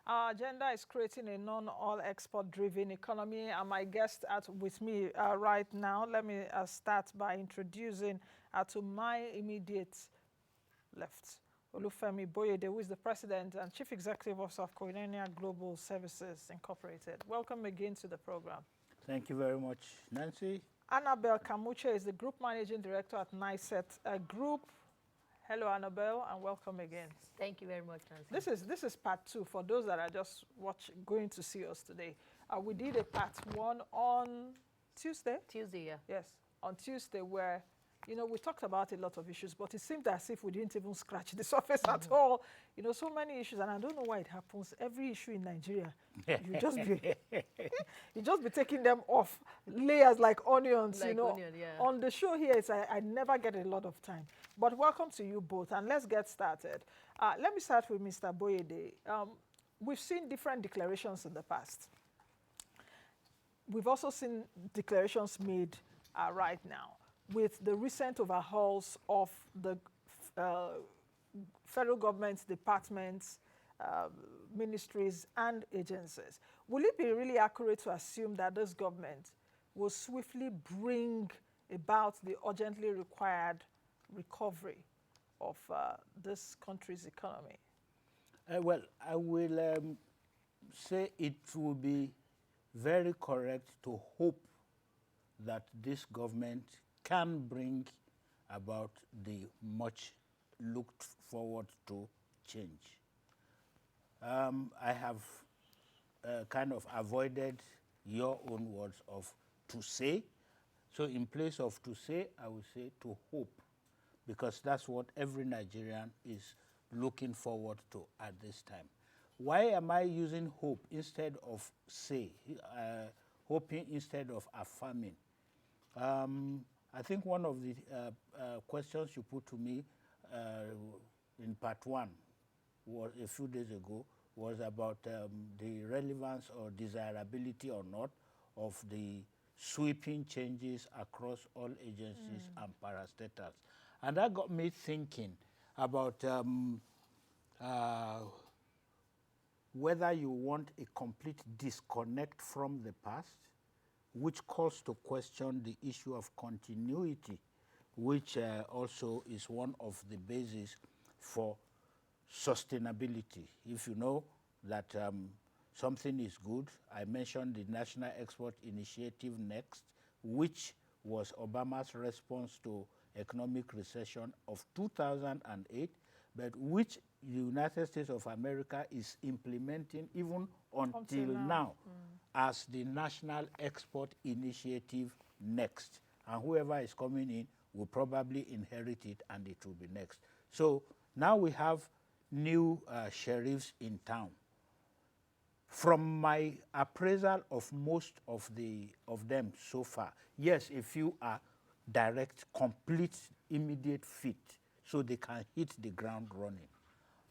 Our agenda is creating a non-oil export-driven economy, and my guest with me right now. Let me start by introducing to my immediate left, OLUFEMI Boyede, who is the President and Chief Executive Officer of KOINONIA Global Services Incorporated. Welcome again to the program. Thank you very much, Nancy. ANNABEL Kamuche is the Group Managing Director at NICERT Group. Hello, Annabelle, and welcome again. Thank you very much, Nancy. This is part 2 for those that are just going to see us today. We did a part 1 on Tuesday. Tuesday, yeah. Yes, on Tuesday, where we talked about a lot of issues, but it seemed as if we didn't even scratch the surface at all. So many issues, and I don't know why it happens. Every issue in Nigeria, you just be taking them off layers like onions. Like onion, yeah. On the show here, I never get a lot of time. But welcome to you both, and let's get started. Let me start with Mr. Boyede. We've seen different declarations in the past. We've also seen declarations made right now, with the recent overhauls of the federal government's departments, ministries, and agencies. Will it be really accurate to assume that this government will swiftly bring about the urgently required recovery of this country's economy? Well, I will say it will be very correct to hope that this government can bring about the much looked forward to change. I have kind of avoided your own words of to say. So in place of to say, I will say to hope, because that's what every Nigerian is looking forward to at this time. Why am I using hope instead of say, hoping instead of affirming? I think one of the questions you put to me in part 1 was a few days ago was about the relevance or desirability or not of the sweeping changes across all agencies and parastatals. And that got me thinking about whether you want a complete disconnect from the past, which calls to question the issue of continuity, which also is one of the bases for sustainability. If you know that something is good, I mentioned the National Export Initiative NEXT, which was Obama's response to economic recession of 2008, but which the United States of America is implementing even until now as the National Export Initiative NEXT. And whoever is coming in will probably inherit it, and it will be next. So now we have new sheriffs in town. From my appraisal of most of them so far, yes, a few are direct, complete, immediate fit, so they can hit the ground running.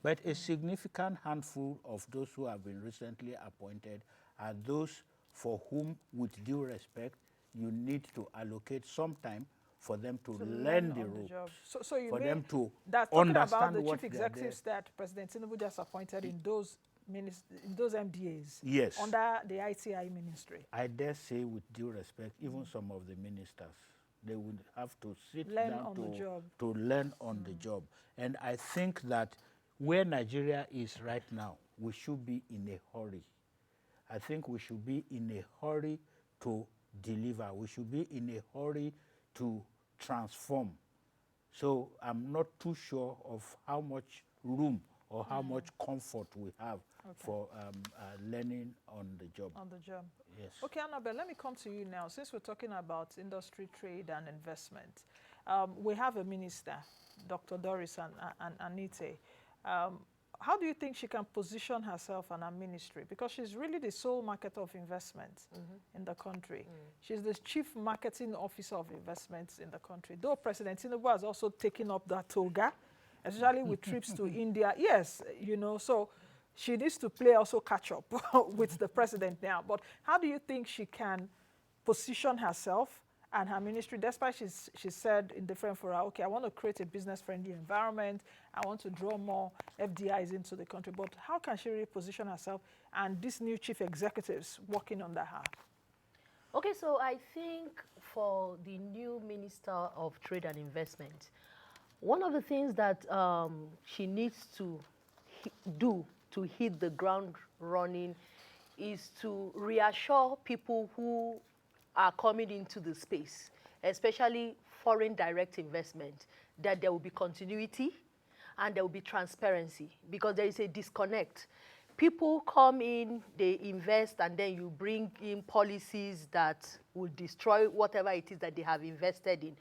But a significant handful of those who have been recently appointed are those for whom, with due respect, you need to allocate some time for them to learn the ropes, so you for mean them to that's understand about the what chief executives that President Tinubu just appointed in those MDAs, yes, under the ITI ministry. I dare say, with due respect, even some of the ministers, they would have to sit down to learn on the job. And I think that where Nigeria is right now, we should be in a hurry. I think we should be in a hurry to deliver. We should be in a hurry to transform. So I'm not too sure of how much room or how much comfort we have for learning on the job. On the job. Yes. Okay, Annabelle, let me come to you now. Since we're talking about industry, trade, and investment, we have a minister, Dr. Doris Anite. How do you think she can position herself and her ministry? Because she's really the sole marketer of investments in the country. She's the chief marketing officer of investments in the country. Though President Tinubu has also taken up that toga, especially with trips to India. Yes, so she needs to also catch up with the president now. But how do you think she can position herself and her ministry, despite she said in different fora, okay, I want to create a business-friendly environment. I want to draw more FDIs into the country. But how can she really position herself and these new chief executives working under her? Okay, so I think for the new Minister of Trade and Investment, one of the things that she needs to do to hit the ground running is to reassure people who are coming into the space, especially foreign direct investment, that there will be continuity and there will be transparency, because there is a disconnect. People come in, they invest, and then you bring in policies that will destroy whatever it is that they have invested in.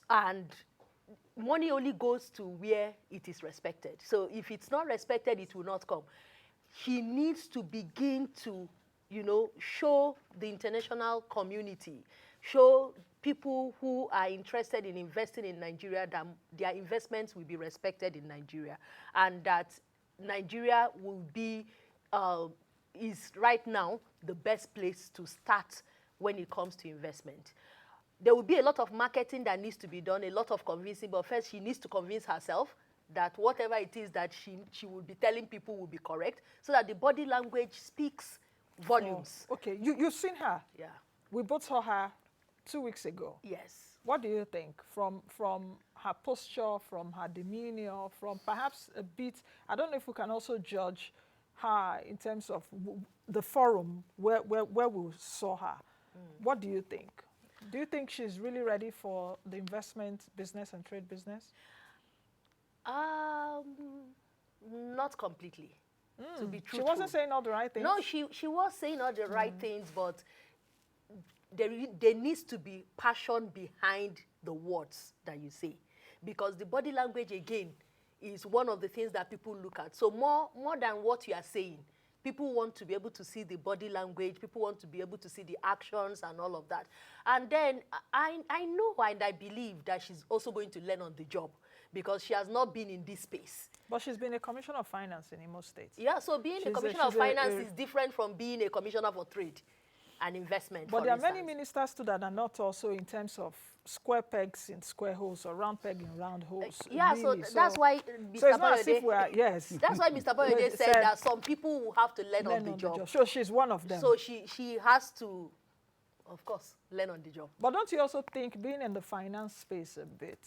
And money only goes to where it is respected. So if it's not respected, it will not come. He needs to begin to, show the international community, show people who are interested in investing in Nigeria that their investments will be respected in Nigeria, and that Nigeria will be, is right now the best place to start when it comes to investment. There will be a lot of marketing that needs to be done, a lot of convincing, but first she needs to convince herself that whatever it is that she will be telling people will be correct, so that the body language speaks volumes. Oh, okay, you've seen her. Yeah. We both saw her 2 weeks ago. Yes. What do you think from her posture, from her demeanor, from perhaps a bit, I don't know if we can also judge her in terms of the forum where we saw her. What do you think? Do you think she's really ready for the investment business and trade business? Not completely, to be truthful. She wasn't saying all the right things? No, she was saying all the right things, but there needs to be passion behind the words that you say. Because the body language, again, is one of the things that people look at. So more than what you are saying, people want to be able to see the body language, people want to be able to see the actions and all of that. And then I know and I believe that she's also going to learn on the job, because she has not been in this space. But she's been a commissioner of finance in most states. Yeah, so being a commissioner of finance is different from being a commissioner for trade and investment. But there are many ministers too that are not also in terms of square pegs in square holes or round peg in round holes. Yeah, really. so that's why Mr. So it's not as if we are, yes. That's why Mr. Boyede said that some people will have to learn on the job. So she's one of them. So she has to, of course, learn on the job. But don't you also think being in the finance space a bit,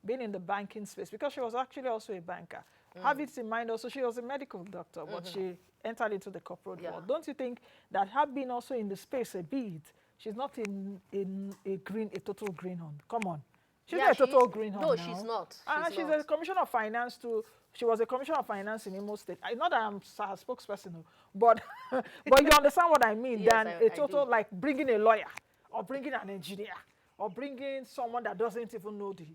being in the banking space, because she was actually also a banker, have it in mind also, she was a medical doctor, but she entered into the corporate world. Don't you think that her being also in the space a bit, she's not in a total greenhorn? Come on. She's not a total greenhorn now. No, she's not. She's a commissioner of finance too. She was a commissioner of finance in Imo State. Not that I'm her spokesperson, but but you understand what I mean. Yes, than a total, like bringing a lawyer or bringing an engineer or bringing someone that doesn't even know the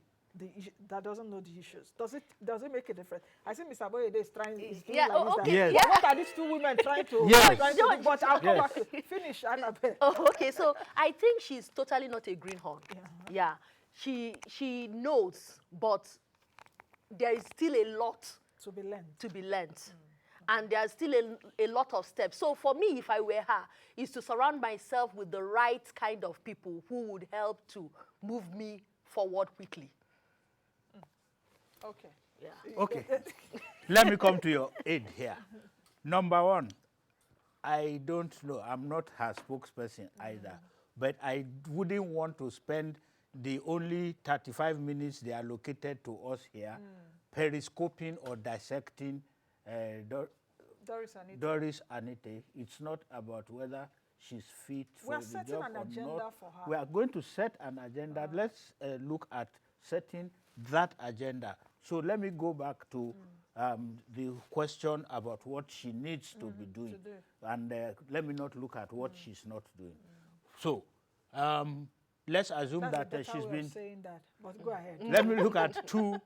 issues. Does it make a difference? I think Mr. Boyede is trying. Okay. Yeah. What are these two women trying to? Yes. But I'll come back to finish, Annabel. Oh, okay. So I think she's totally not a greenhorn. Yeah. She knows, but there is still a lot to be learned. And there's still a lot of steps. So for me, if I were her, is to surround myself with the right kind of people who would help to move me forward quickly. Okay. Yeah. Okay. Let me come to your aid here. Number one, I don't know. I'm not her spokesperson either. But I wouldn't want to spend the only 35 minutes they are allocated to us here periscoping or dissecting Doris Anite. It's not about whether she's fit for the job or not. We're setting an agenda for her. We are going to set an agenda. Let's look at setting that agenda. So let me go back to the question about what she needs to be doing. And let me not look at what she's not doing. So let's assume that she's been saying that, but go ahead. Let me look at 2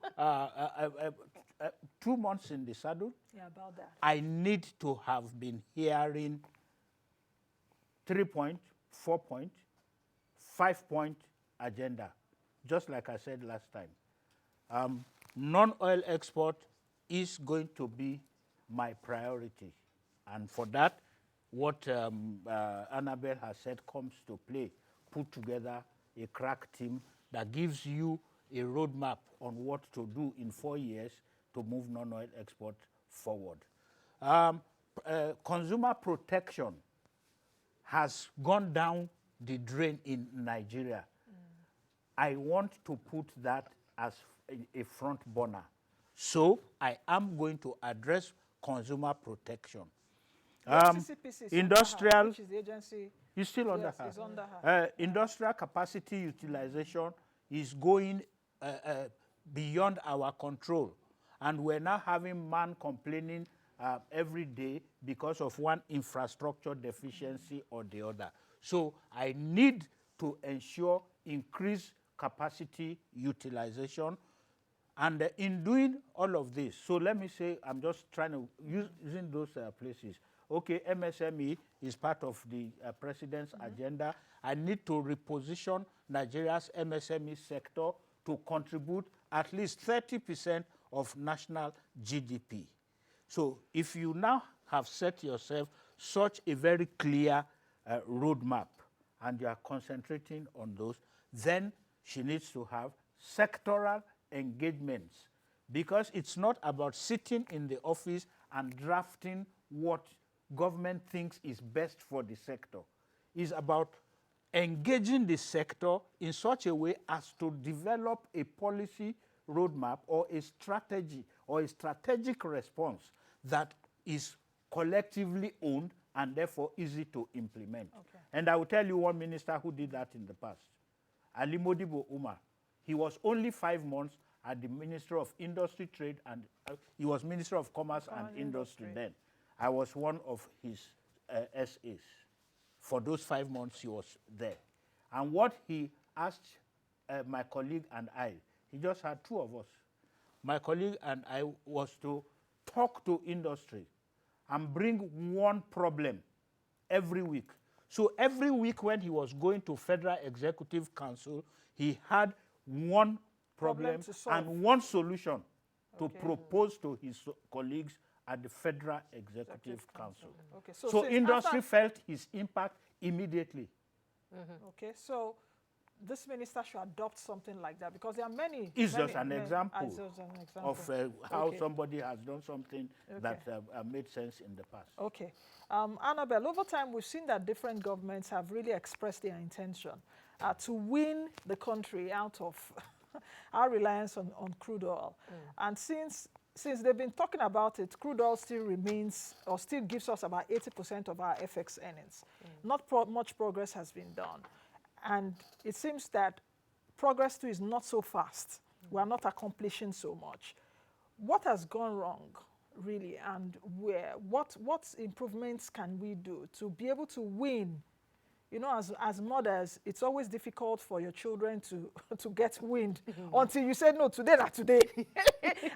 months in the saddle. Yeah, about that. I need to have been hearing 3-point, 4-point, 5-point agenda, just like I said last time. Non-oil export is going to be my priority. And for that, what Annabel has said comes to play. Put together a crack team that gives you a roadmap on what to do in 4 years to move non-oil export forward. Consumer protection has gone down the drain in Nigeria. I want to put that as a front burner. So I am going to address consumer protection. Industrial, which is the agency, is still under her. is under her. Industrial capacity utilization is going beyond our control. And we're now having man complaining every day because of one infrastructure deficiency or the other. So I need to ensure increased capacity utilization. And in doing all of this, so let me say, I'm just trying to using those places. Okay, MSME is part of the president's agenda. I need to reposition Nigeria's MSME sector to contribute at least 30% of national GDP. So if you now have set yourself such a very clear roadmap and you are concentrating on those, then she needs to have sectoral engagements, because it's not about sitting in the office and drafting what government thinks is best for the sector. It's about engaging the sector in such a way as to develop a policy roadmap or a strategy or a strategic response that is collectively owned and therefore easy to implement. Okay. And I will tell you one minister who did that in the past, Ali Modibo Umar. He was only 5 months at the Ministry of Industry, Trade, and he was Minister of Commerce and Industry then. I was one of his SAs. For those 5 months he was there. And what he asked my colleague and I, he just had 2 of us. My colleague and I was to talk to industry and bring one problem every week. So every week when he was going to Federal Executive Council, he had one problem and one solution to propose to his colleagues at the Federal Executive Council. Okay. So industry felt his impact immediately. Okay, so this minister should adopt something like that, because there are many. It's just an example of how somebody has done something that made sense in the past. Okay. Annabel, over time we've seen that different governments have really expressed their intention to win the country out of our reliance on crude oil. And since they've been talking about it, crude oil still remains, or still gives us about 80% of our FX earnings. Not much progress has been done. And it seems that progress too is not so fast. We are not accomplishing so much. What has gone wrong, really, and what improvements can we do to be able to win? You know, as mothers, it's always difficult for your children to get wind until you say, no, today, not today.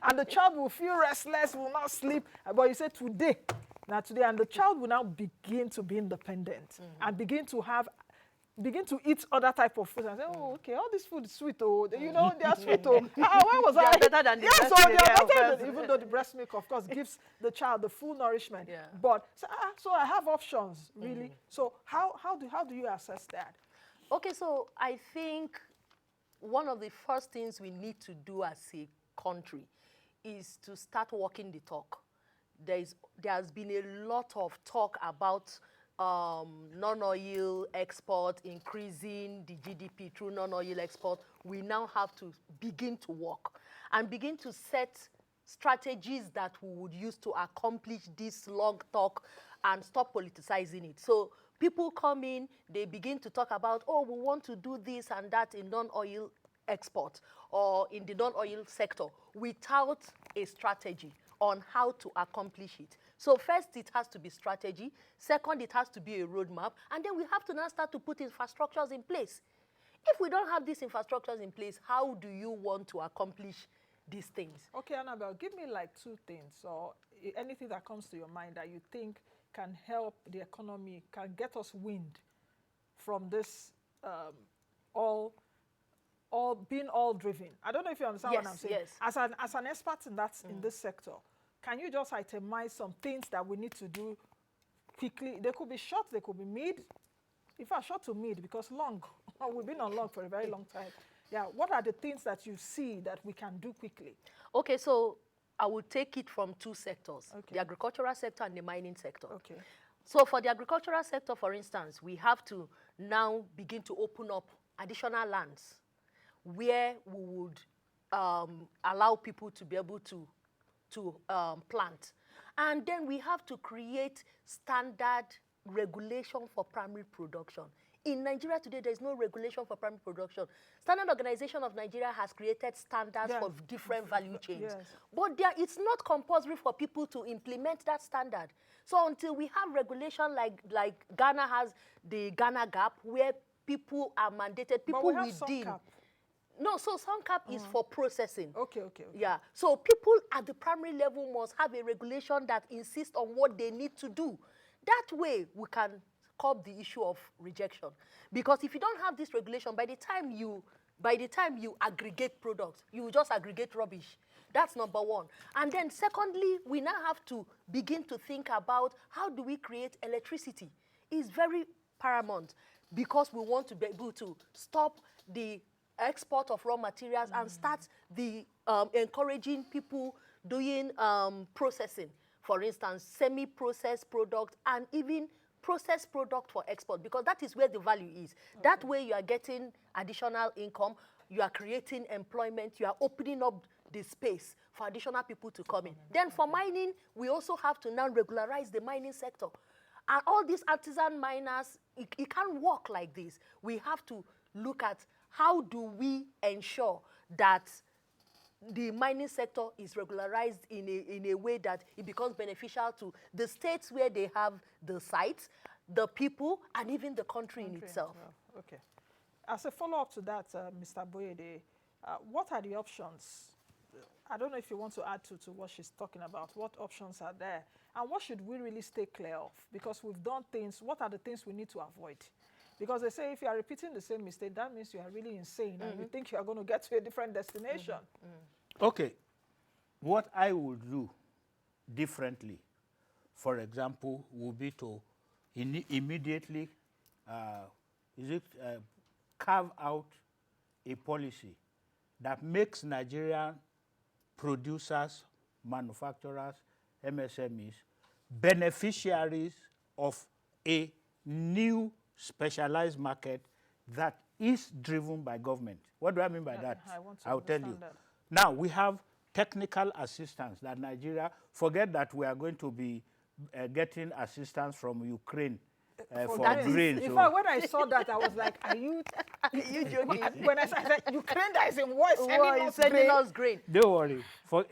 And the child will feel restless, will not sleep. But you say, today, not today. And the child will now begin to be independent and begin to eat other type of food and say, oh, okay, all this food is sweet, oh, you know, they are sweet, oh. Why was I? Better than the yes, breast so milk, they are better than, even though the breast milk, of course, gives the child the full nourishment. Yeah. But, so I have options, really. So how do you assess that? Okay, so I think one of the first things we need to do as a country is to start walking the talk. There has been a lot of talk about non-oil export, increasing the GDP through non-oil export. We now have to begin to work and begin to set strategies that we would use to accomplish this long talk and stop politicizing it. So people come in, they begin to talk about, oh, we want to do this and that in non-oil export or in the non-oil sector without a strategy on how to accomplish it. So first, it has to be strategy. Second, it has to be a roadmap. And then we have to now start to put infrastructures in place. If we don't have these infrastructures in place, how do you want to accomplish these things? Okay, Annabel, give me like 2 things or anything that comes to your mind that you think can help the economy, can get us wind from this being all driven. I don't know if you understand what I'm saying. Yes. As an expert in in this sector, can you just itemize some things that we need to do quickly? They could be short, they could be mid. In fact, short to mid, because long, we've been on long for a very long time. Yeah, what are the things that you see that we can do quickly? Okay, so I would take it from two sectors, Okay. the agricultural sector and the mining sector. Okay. So for the agricultural sector, for instance, we have to now begin to open up additional lands where we would allow people to be able to plant. And then we have to create standard regulation for primary production. In Nigeria today, there is no regulation for primary production. Standard Organization of Nigeria has created standards for different value chains. Yes. But it's not compulsory for people to implement that standard. So until we have regulation like Ghana has the Ghana Gap, where people are mandated, people But we have within. SUNCAP. No, so SUNCAP is for processing. Okay. Yeah, so people at the primary level must have a regulation that insists on what they need to do. That way, we can curb the issue of rejection. Because if you don't have this regulation, by the time you aggregate products, you will just aggregate rubbish. That's number one. And then secondly, we now have to begin to think about how do we create electricity. It's very paramount because we want to be able to stop the export of raw materials and start the encouraging people doing processing. For instance, semi-processed product and even processed product for export, because that is where the value is. Okay. That way you are getting additional income, you are creating employment, you are opening up the space for additional people to come in. Then for mining, we also have to now regularize the mining sector. And all these artisan miners, it can't work like this. We have to look at how do we ensure that the mining sector is regularized in a way that it becomes beneficial to the states where they have the sites, the people, and even the country in itself. Okay. As a follow-up to that, Mr. Boyede, what are the options? I don't know if you want to add to what she's talking about. What options are there? And what should we really stay clear of? Because we've done things, what are the things we need to avoid? Because they say if you are repeating the same mistake, that means you are really insane and you think you are going to get to a different destination. Okay. What I would do differently, for example, would be to immediately carve out a policy that makes Nigerian producers, manufacturers, MSMEs, beneficiaries of a new specialized market that is driven by government. What do I mean by that? I'll tell you. That. Now, we have technical assistance that Nigeria, forget that we are going to be getting assistance from Ukraine for grain. In fact, when I saw that, I was like, are you joking? When I said Ukraine that is in war is sending us grain. Don't worry.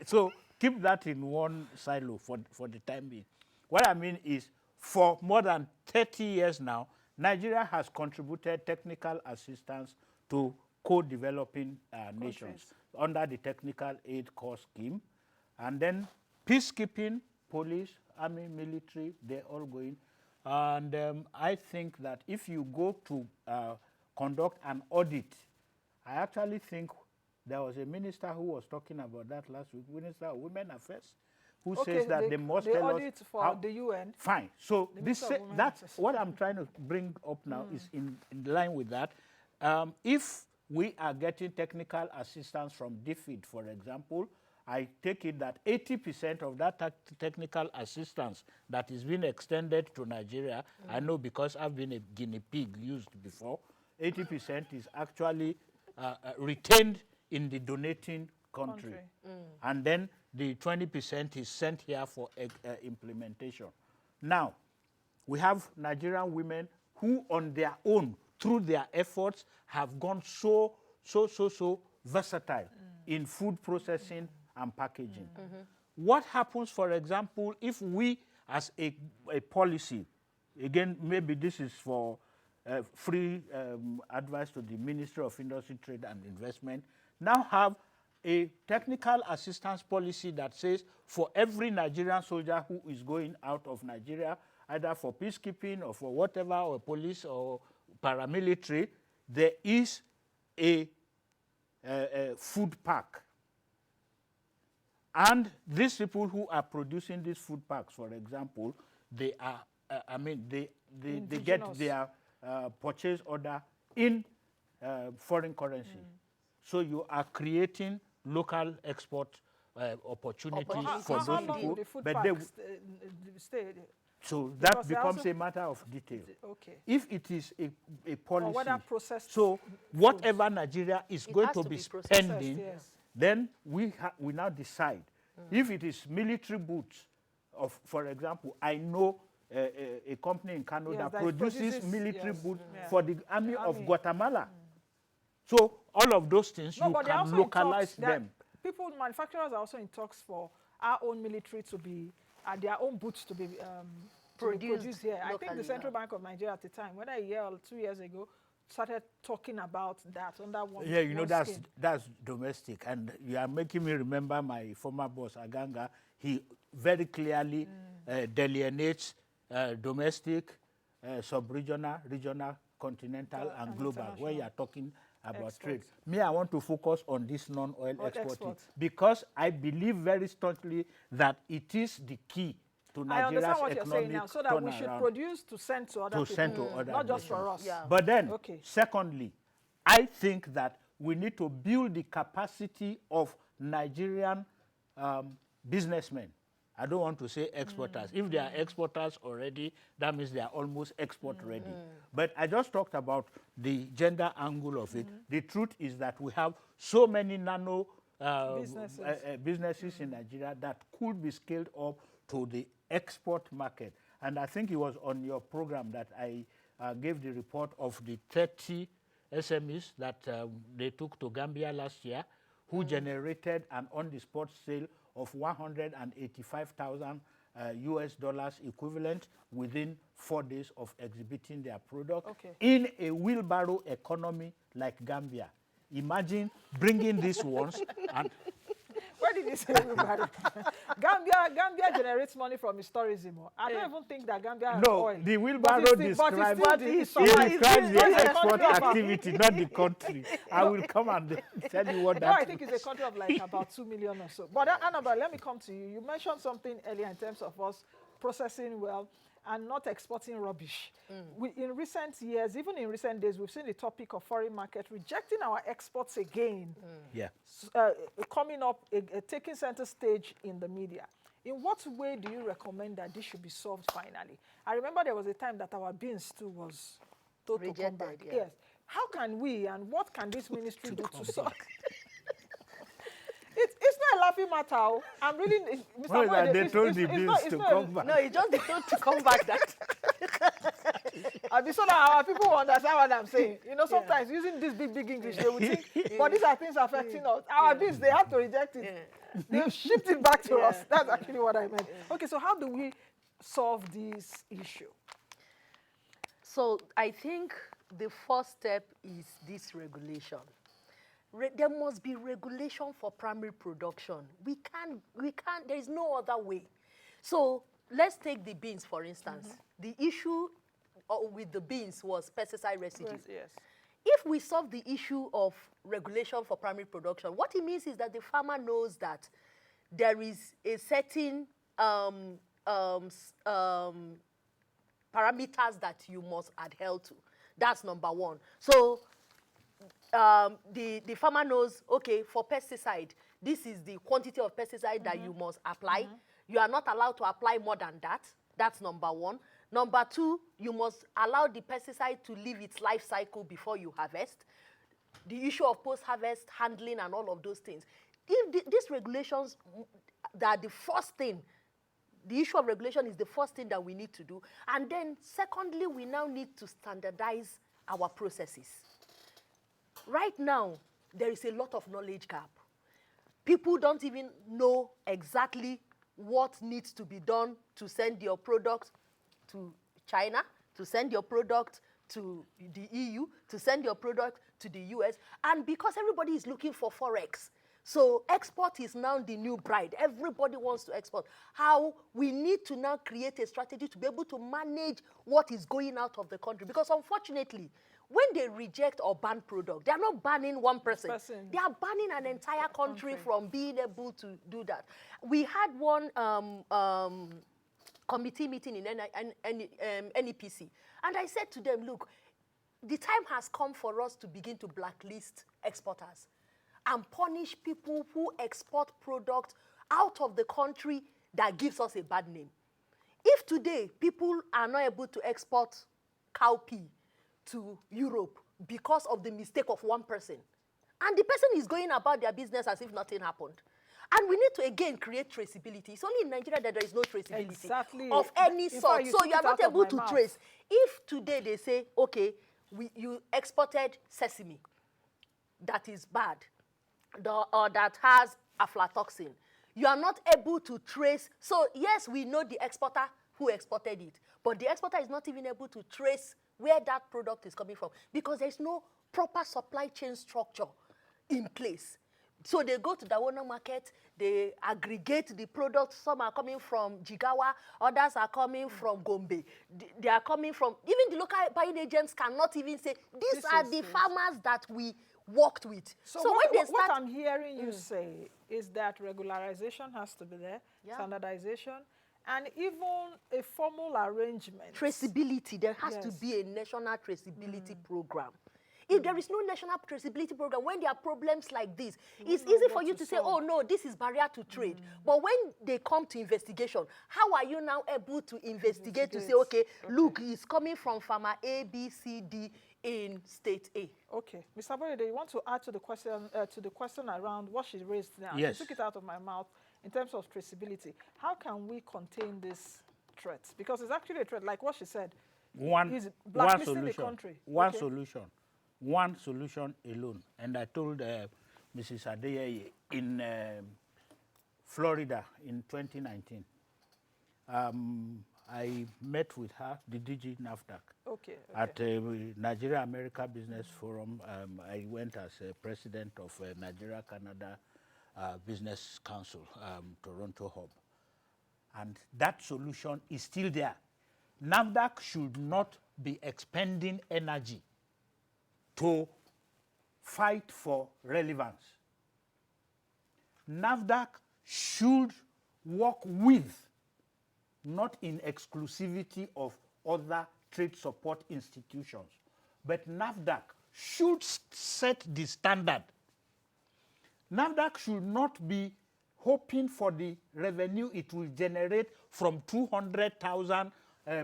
So keep that in one silo for the time being. What I mean is, for more than 30 years now, Nigeria has contributed technical assistance to co-developing nations under the Technical Aid Corps scheme. And then peacekeeping, police, army, military, they're all going. And I think that if you go to conduct an audit, I actually think there was a minister who was talking about that last week, Minister of Women Affairs, who says that they must tell us audit for the UN. Fine. So that's what I'm trying to bring up now is in line with that. If we are getting technical assistance from DFID, for example, I take it that 80% of that technical assistance that is being extended to Nigeria, I know because I've been a guinea pig used before, 80% is actually retained in the donating country. And then the 20% is sent here for implementation. Now, we have Nigerian women who on their own, through their efforts, have gone so versatile in food processing and packaging. What happens, for example, if we, as a policy, again, maybe this is for free advice to the Ministry of Industry, Trade and Investment, now have a technical assistance policy that says for every Nigerian soldier who is going out of Nigeria, either for peacekeeping or for whatever, or police or paramilitary, there is a food pack. And these people who are producing these food packs, for example, they are, they get their purchase order in foreign currency. So you are creating local export opportunities for How those long people. will the food But parks stay? so Because that they becomes also- a matter of detail. Okay. If it is a policy, whether processed so whatever Nigeria is It going has to to be be processed. spending, Yes. then we now decide. If it is military boots, for example, I know a company in Kano Yes, that that produces produces, military yes, boots yeah. for the army of Army. Guatemala. So all of those things, No, you but they're can also in localize talks. them. People, manufacturers are also in talks for our own military to be, their own boots to be produced here. I think the locally, Central yeah. Bank of Nigeria at the time, whether a year or 2 years ago, started talking about that under one. Yeah, you know, one that's scheme. domestic. And you are making me remember my former boss, Aganga. He very clearly delineates domestic, sub-regional, regional, continental, and global, where you are talking about trade. Exports. Me, I want to focus on this non-oil On exporting exports. because I believe very staunchly that it is the key to I Nigeria's understand what you're saying economic now, so that we should turnaround. produce to send to other To people, send to other not just for nations. us. Yeah. But then, Okay. secondly, I think that we need to build the capacity of Nigerian businessmen. I don't want to say exporters. If they are exporters already, that means they are almost export ready. But I just talked about the gender angle of it. The truth is that we have so many nano businesses in Nigeria that could be scaled up to the export market. And I think it was on your program that I gave the report of the 30 SMEs that they took to Gambia last year, who generated an on-the-spot sale of 185,000 US dollars equivalent within 4 days of exhibiting their product in a wheelbarrow economy like Gambia. Imagine bringing these ones and Where did you say wheelbarrow? Gambia generates money from its tourism. I don't even think that Gambia has no, oil. the But wheelbarrow it's describes it's it survive. describes the It's a export country of- activity, not the country. I will come and tell you what No, that I think it's a country of like about 2 million or so. But Annabelle, let me come to you. You mentioned something earlier in terms of us processing well and not exporting rubbish. In recent years, even in recent days, we've seen the topic of foreign market rejecting our exports again, Yeah. coming up, taking center stage in the media. In what way do you recommend that this should be solved finally? I remember there was a time that our beans too was told to come Rejected, back. yeah. Yes. How can we and what can this ministry do to solve? It's not a laughing matter. Oh. I'm really, Mr. Well, Boyede, they it's- told it's- the it's beans not- it's to not- come back. No, it's just the told to come back that. I mean, so that our people will understand what I'm saying. You know, sometimes using this big English, they would think, but these are things affecting us. Our beans, they have to reject it. They shipped it back to us. That's actually what I meant. Okay, so how do we solve this issue? So I think the first step is this regulation. There must be regulation for primary production. We can't, there is no other way. So let's take the beans, for instance. The issue with the beans was pesticide residues. Yes. If we solve the issue of regulation for primary production, what it means is that the farmer knows that there is a certain parameters that you must adhere to. That's number one. So the farmer knows, okay, for pesticide, this is the quantity of pesticide that you must apply. You are not allowed to apply more than that. That's number one. Number two, you must allow the pesticide to live its life cycle before you harvest. The issue of post-harvest handling and all of those things. If these regulations, that the first thing, the issue of regulation is the first thing that we need to do. And then secondly, we now need to standardize our processes. Right now, there is a lot of knowledge gap. People don't even know exactly what needs to be done to send your product to China, to send your product to the EU, to send your product to the US. And because everybody is looking for Forex, so export is now the new bride. Everybody wants to export. How we need to now create a strategy to be able to manage what is going out of the country. Because unfortunately, when they reject or ban product, they are not banning one person. They are banning an entire country from being able to do that. We had one committee meeting in NEPC, and I said to them, look, the time has come for us to begin to blacklist exporters. and punish people who export products out of the country that gives us a bad name. If today people are not able to export cowpea to Europe because of the mistake of one person, and the person is going about their business as if nothing happened, and we need to again create traceability. It's only in Nigeria that there is no traceability of any sort. So you are not able to trace. If today they say, okay, you exported sesame that is bad, or that has aflatoxin, you are not able to trace. So yes, we know the exporter who exported it, but the exporter is not even able to trace where that product is coming from because there is no proper supply chain structure in place. So they go to the owner market, they aggregate the products. Some are coming from Jigawa, others are coming from Gombe. They are coming from, even the local buying agents cannot even say, these are the farmers that we worked with. So what I'm hearing you say is that regularization has to be there, standardization, and even a formal arrangement. Traceability, there has to be a national traceability program. If there is no national traceability program, when there are problems like this, it's easy for you to say, oh no, this is barrier to trade. But when they come to investigation, how are you now able to investigate to say, okay, look, it's coming from farmer A, B, C, D in state A? Okay. Mr. Boyede, you want to add to the question around what she raised now? Yes. She took it out of my mouth in terms of traceability. How can we contain this threat? Because it's actually a threat, like what she said. One solution. One solution. One solution alone. And I told Mrs. Adeyeye in Florida in 2019. I met with her, the DG NAFDAC, at Nigeria America Business Forum. I went as president of Nigeria Canada Business Council, Toronto hub. And that solution is still there. NAFDAC should not be expending energy to fight for relevance. NAFDAC should work with, not in exclusivity of other trade support institutions, but NAFDAC should set the standard. NAFDAC should not be hoping for the revenue it will generate from 200,000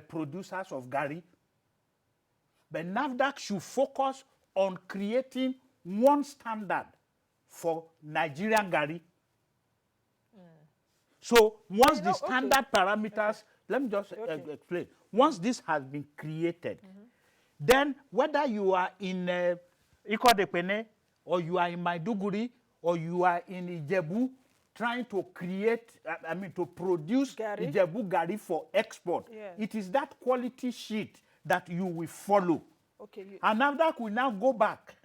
producers of Gari. But NAFDAC should focus on creating one standard for Nigerian Gari. So once the standard parameters, let me just explain. Once this has been created, then whether you are in Ikodepene, or you are in Maiduguri, or you are in Ijebu, trying to create, to produce Ijebu Gari for export, it is that quality sheet that you will follow. And NAFDAC will now go back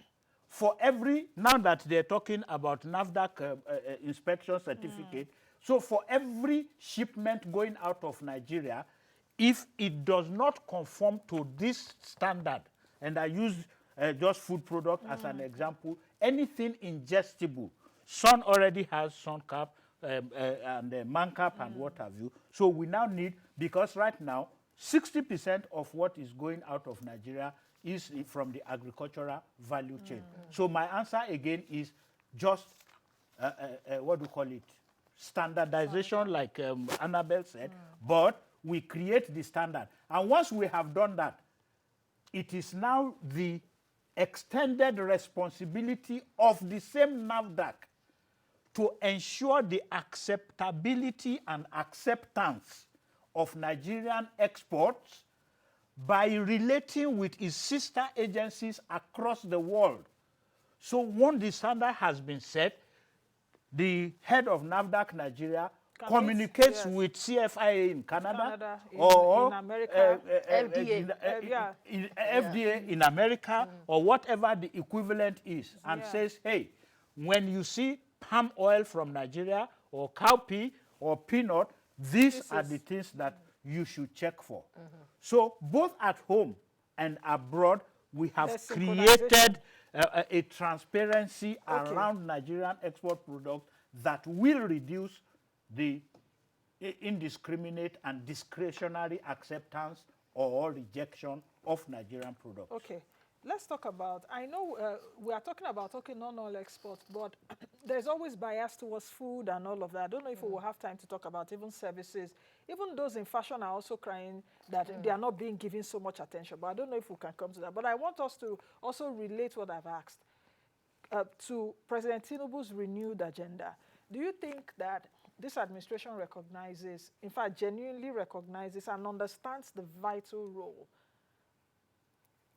for every, now that they're talking about NAFDAC inspection certificate, so for every shipment going out of Nigeria, if it does not conform to this standard, and I use just food product as an example, anything ingestible, Sun already has Sun Cap and Man Cap and what have you. So we now need, because right now, 60% of what is going out of Nigeria is from the agricultural value chain. So my answer again is just, what do you call it? Standardization, like Annabel said, but we create the standard. And once we have done that, it is now the extended responsibility of the same NAFDAC to ensure the acceptability and acceptance of Nigerian exports by relating with its sister agencies across the world. So once the standard has been set, the head of NAFDAC Nigeria communicates with CFIA in Canada, or in America, FDA in America, or whatever the equivalent is, and says, hey, when you see palm oil from Nigeria, or cowpea, or peanut, these are the things that you should check for. So both at home and abroad, we have created a transparency around Nigerian export products that will reduce the indiscriminate and discretionary acceptance or rejection of Nigerian products. Okay. let's talk about, I know we are talking about non-oil exports, but there's always bias towards food and all of that. I don't know if we will have time to talk about even services. Even those in fashion are also crying that they are not being given so much attention, but I don't know if we can come to that. But I want us to also relate what I've asked to President Tinubu's renewed agenda. Do you think that this administration recognizes, in fact, genuinely recognizes and understands the vital role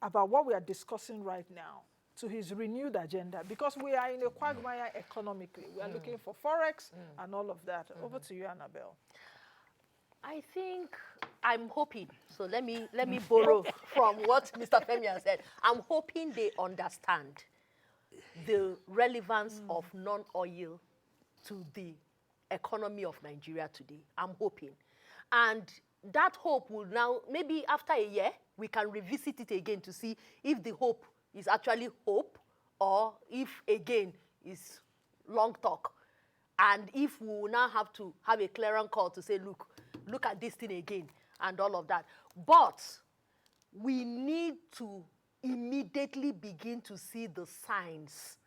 about what we are discussing right now to his renewed agenda? Because we are in a quagmire economically. We are looking for forex and all of that. Over to you, Annabel. I think I'm hoping, so let me borrow from what Mr. Femi has said. I'm hoping they understand the relevance of non-oil to the economy of Nigeria today. I'm hoping. And that hope will now, maybe after a year, we can revisit it again to see if the hope is actually hope or if, again, is long talk. And if we will now have to have a clearing call to say, look at this thing again and all of that. But we need to immediately begin to see the signs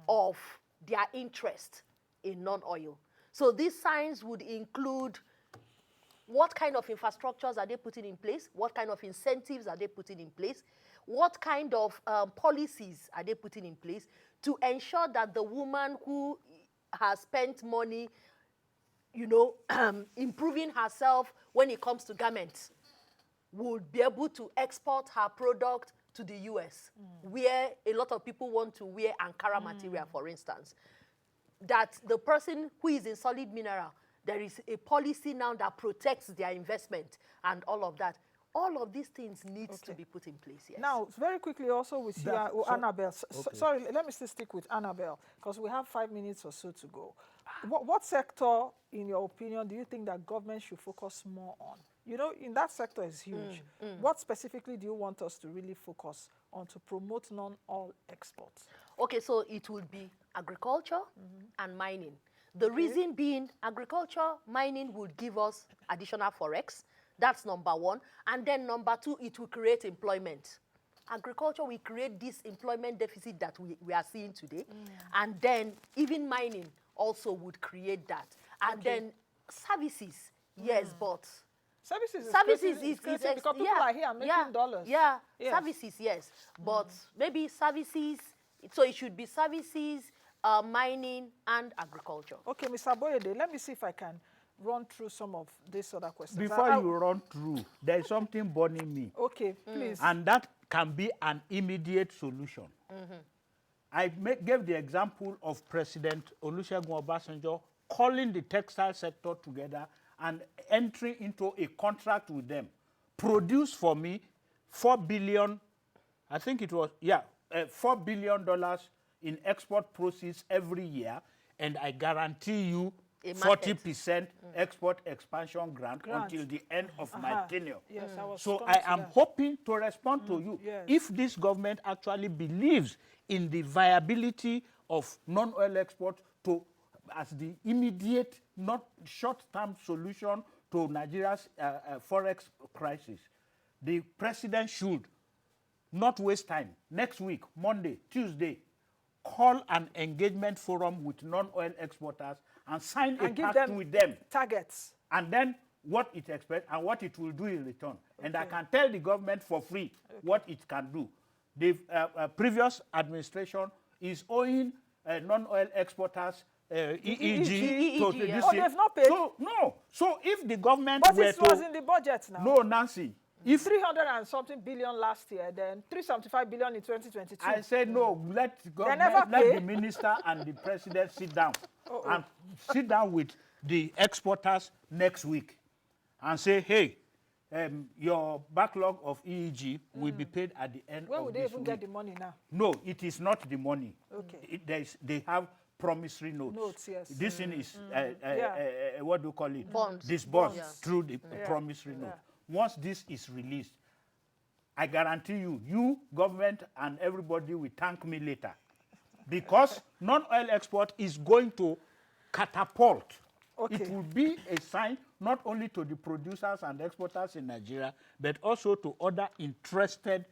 of their interest in non-oil. So these signs would include what kind of infrastructures are they putting in place? What kind of incentives are they putting in place? What kind of policies are they putting in place to ensure that the woman who has spent money, improving herself when it comes to garments would be able to export her product to the US, where a lot of people want to wear Ankara material, for instance. That the person who is in solid mineral, there is a policy now that protects their investment and all of that. All of these things needs to be put in place, yes. Now, very quickly also with you, Annabel. Sorry, let me still stick with Annabel, because we have 5 minutes or so to go. What sector, in your opinion, do you think that government should focus more on? In that sector is huge. What specifically do you want us to really focus on to promote non-oil exports? Okay, so it would be agriculture and mining. The reason being, agriculture, mining would give us additional forex. That's number one. And then number two, it will create employment. Agriculture will create this employment deficit that we are seeing today. And then even mining also would create that. And then services, yes, but... Services is because people are here making dollars. Yeah, services, yes. But maybe services, so it should be services, mining, and agriculture. Okay, Mr. Boyede, let me see if I can run through some of these other questions. Before you run through, there is something burning me. Okay, please. And that can be an immediate solution. I gave the example of President Olusegun Obasanjo calling the textile sector together and entering into a contract with them. Produce for me $4 billion, I think it was, $4 billion in export proceeds every year, and I guarantee you 40% export expansion grant until the end of my tenure. Yes, so I am hoping to respond to you. Yes. If this government actually believes in the viability of non-oil export as the immediate, not short-term solution to Nigeria's forex crisis, the president should not waste time. Next week, Monday, Tuesday, call an engagement forum with non-oil exporters and sign a pact with them. Targets. And then what it expects and what it will do in return. And I can tell the government for free what it can do. The previous administration is owing non-oil exporters EEG. Oh, they've not paid? So if the government But it was in the budget now. No, Nancy. If 300 and something billion last year, then 375 billion in 2022. I said no. Let the minister and the president sit down and sit down with the exporters next week and say, hey, your backlog of EEG will be paid at the end of this week. Where would they even get the money now? No, it is not the money. Okay. They have promissory notes. Yes. This thing is, what do you call it? Bonds. Disbursed through the promissory note. Once this is released, I guarantee you, government and everybody will thank me later. Because non-oil export is going to catapult. It will be a sign not only to the producers and exporters in Nigeria, but also to other interested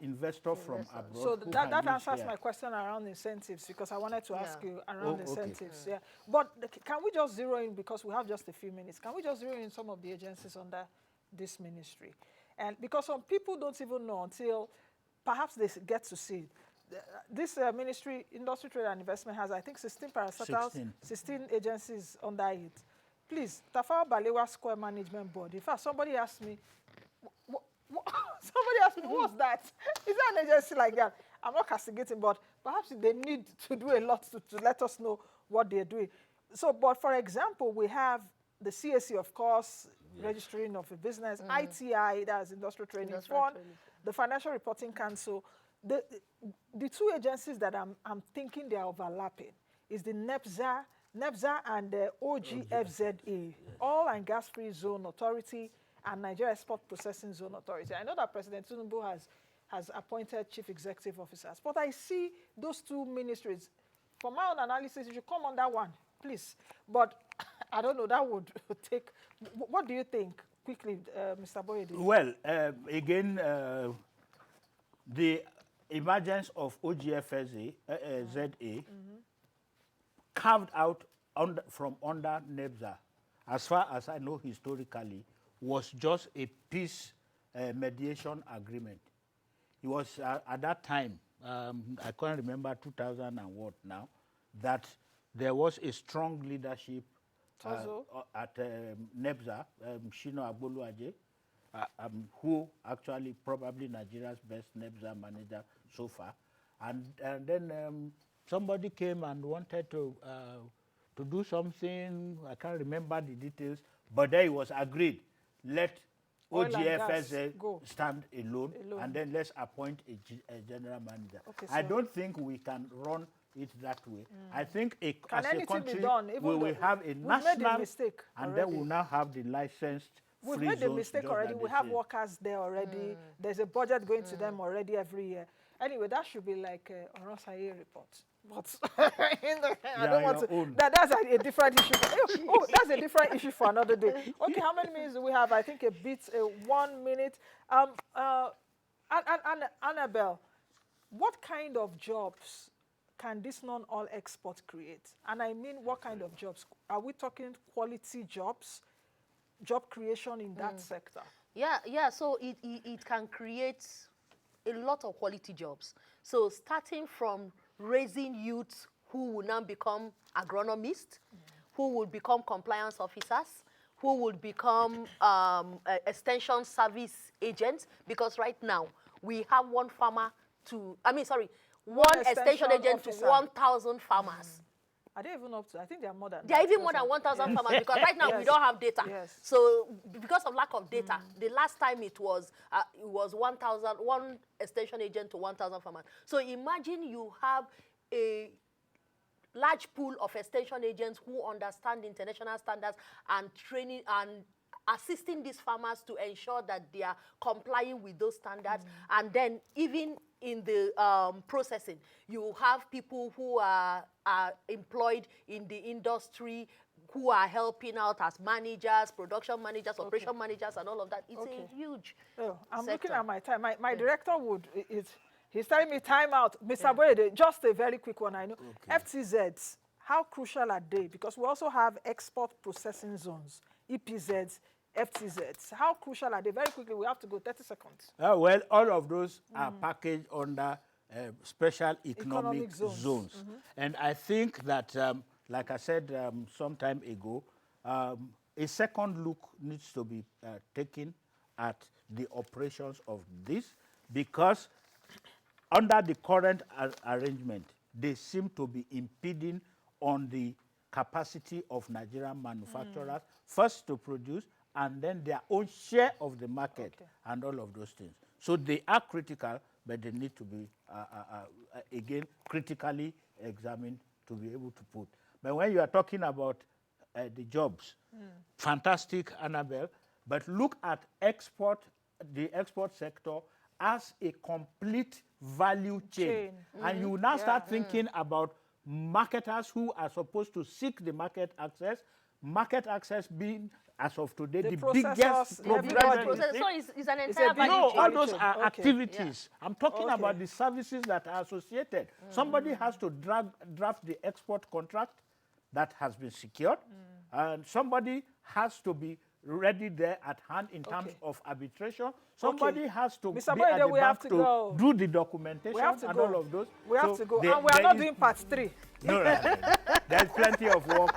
investor from abroad. So who that can use answers here. my question around incentives, because I wanted to ask you around okay. incentives. Yeah, but can we just zero in, because we have just a few minutes? Can we just zero in some of the agencies under this ministry? And because some people don't even know until perhaps they get to see. This ministry, Industry, Trade and Investment, has, I think, 16 parastatals, 16 agencies under it. Please, Tafawa Balewa Square Management Board. In fact, somebody asked me, somebody asked me, what's that? Is there an agency like that? I'm not castigating, but perhaps they need to do a lot to let us know what they're doing. So, but for example, we have the CAC, of course, registering of a business, ITI, that's Industrial Training Fund, the Financial Reporting Council. The two agencies that I'm thinking they are overlapping is the NEPZA and the OGFZA, Oil and Gas Free Zone Authority and Nigeria Export Processing Zone Authority. I know that President Tinubu has appointed chief executive officers, but I see those two ministries, from my own analysis, you should come under one, please. But I don't know, that would take, what do you think, quickly, Mr. Boyede? Well, again, the emergence of OGFZA carved out from under NEPZA, as far as I know historically, was just a peace mediation agreement. It was at that time, I can't remember 2000 and what now, that there was a strong leadership at NEPZA, Shino Agboluaje, who actually probably Nigeria's best NEPZA manager so far. And then somebody came and wanted to do something. I can't remember the details, but then it was agreed. Let OGFS stand alone, and then let's appoint a general manager. Okay, I don't think we can run it that way. I think as a country, we will have a national, and then we'll now have the licensed. We've made a mistake already. We have workers there already. There's a budget going to them already every year. Anyway, that should be like a Orosaye report. But I don't want to. That's a different issue. That's a different issue for another day. Okay, how many minutes do we have? I think a bit, 1 minute. Annabel, what kind of jobs can this non-oil export create? And I mean, what kind of jobs? Are we talking quality jobs, job creation in that sector? Yeah. So it can create a lot of quality jobs. So starting from raising youths who will now become agronomists, who will become compliance officers, who will become extension service agents, because right now we have one extension agent to 1,000 farmers. Are they even up to? I think they are more than. They are even more than 1,000 farmers, because right now we don't have data. So because of lack of data, the last time it was 1,000, one extension agent to 1,000 farmers. So imagine you have a large pool of extension agents who understand international standards and training and assisting these farmers to ensure that they are complying with those standards. And then even in the processing, you have people who are employed in the industry, who are helping out as managers, production managers, operation managers, and all of that. It's a huge I'm sector. looking at my time. My director he's telling me time out. Mr. Boyede, just a very quick one, I know. FTZs, how crucial are they? Because we also have export processing zones, EPZs, FTZs. How crucial are they? Very quickly, we have to go 30 seconds. Well, all of those are packaged under special economic zones. And I think that, like I said some time ago, a second look needs to be taken at the operations of this, because under the current arrangement, they seem to be impeding on the capacity of Nigerian manufacturers, first to produce, and then their own share of the market and all of those things. So they are critical, but they need to be, again, critically examined to be able to put. But when you are talking about the jobs, fantastic, Annabel, but look at the export sector as a complete value chain. And you now start thinking about marketers who are supposed to seek the market access, market access being, as of today, The the processors, biggest everybody. problem. Process, is so it's an It's a entire big- value no, chain. all those chain. are Okay. activities. I'm talking Okay. about the services that are associated. Somebody has to draft the export contract that has been secured, and somebody has to be ready there at hand in terms Okay. of arbitration. Somebody has to Mr. be at Boyede, the we have back to go. do the documentation We have to and go. all of those. We have So to go. there- And we are there not is- doing part 3. No, there's plenty of work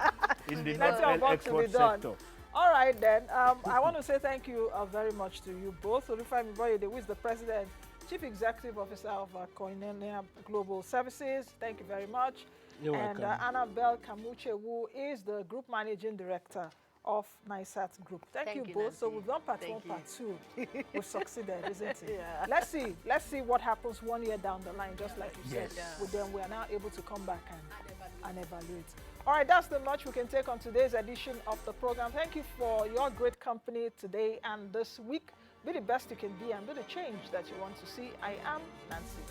in the Plenty of work to be export done. sector. All right, then. I want to say thank you very much to you both. OLUFEMI Boyede, who is the President, Chief Executive Officer of KOINONIA Global Services. Thank you very much. You're and welcome. ANNABEL KAMUCHE, who is the Group Managing Director of NICERT Group. Thank you both. So Nancy. we've done part Thank 1, you. part 2. We've succeeded, isn't it? Yeah. Let's see what happens 1 year down the line, just like you said. Yes. With them, we are now able to come back and evaluate. All right, that's the much we can take on today's edition of the program. Thank you for your great company today and this week. Be the best you can be and be the change that you want to see. I am Nancy.